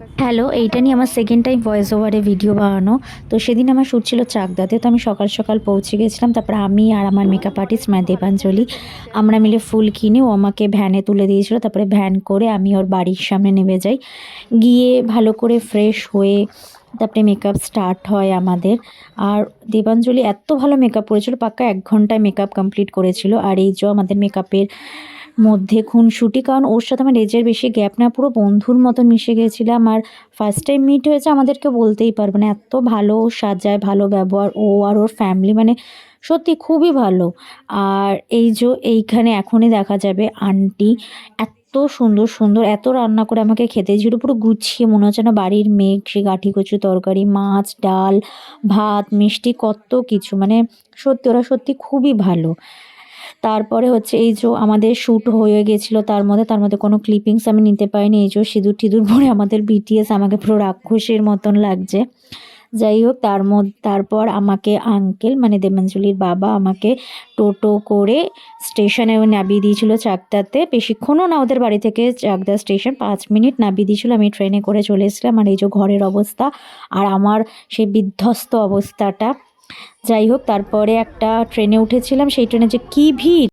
Hello, এইটা নিয়ে আমার সেকেন্ড টাইম ভয়েস ওভারে ভিডিও বানানো। তো সেদিন আমার শ্যুট ছিল চাকদাতে। তো আমি সকাল সকাল পৌঁছে গেছিলাম। তারপরে আমি আর আমার মেকআপ আর্টিস্ট মানে দেবাঞ্জলি আমরা মিলে ফুল কিনে ও আমাকে ভ্যানে তুলে দিয়েছিল। তারপরে ভ্যান করে আমি ওর বাড়ির সামনে নেমে যাই। গিয়ে ভালো করে ফ্রেশ হয়ে তারপরে মেকআপ স্টার্ট হয় আমাদের। আর দেবাঞ্জলি এত ভালো মেকআপ করেছিল, পাক্কা ১ ঘন্টায় মেকআপ কমপ্লিট করেছিল। আর এই যে আমাদের মেকআপের মধ্যে খুনসুটি, কারণ ওর সাথে আমার এজের বেশি গ্যাপ না, পুরো বন্ধুর মতন মিশে গিয়েছিলাম। আর ফার্স্ট টাইম মিট হয়েছে, আমাদেরকে বলতেই পারবে না এত ভালো সাজায়, ভালো ব্যবহার ও আর ওর ফ্যামিলি, মানে সত্যি খুবই ভালো। আর এই যে এইখানে এখনই দেখা যাবে আন্টি এত সুন্দর সুন্দর এত রান্না করে আমাকে খেতে দিয়েছিল, পুরো গুছিয়ে মনে হচ্ছে না বাড়ির মেঘ। সে গাঁঠি কচু তরকারি, মাছ, ডাল, ভাত, মিষ্টি, কত কিছু, মানে সত্যি ওরা সত্যি খুবই ভালো। তারপরে হচ্ছে এই যে আমাদের শ্যুট হয়ে গেছিলো, তার মধ্যে কোনো ক্লিপিংস আমি নিতে পারিনি। এই যে সিঁদুর টিঁদুর পরে আমাদের বিটিএস আমাকে পুরো রাক্ষসীর মতন লাগছে। যাই হোক, তারপর আমাকে আঙ্কেল মানে দেবাঞ্জলির বাবা আমাকে টোটো করে স্টেশনে নামিয়ে দিয়েছিল চাকদাতে। বেশিক্ষণও না, ওদের বাড়ি থেকে চাকদা স্টেশন ৫ মিনিট নামিয়ে দিয়েছিল। আমি ট্রেনে করে চলে এসেছিলাম। আর এই যে ঘরের অবস্থা আর আমার সেই বিধ্বস্ত অবস্থাটা। যাই হোক, তারপরে একটা ট্রেনে উঠেছিলাম, সেই ট্রেনে যে কী ভিড়!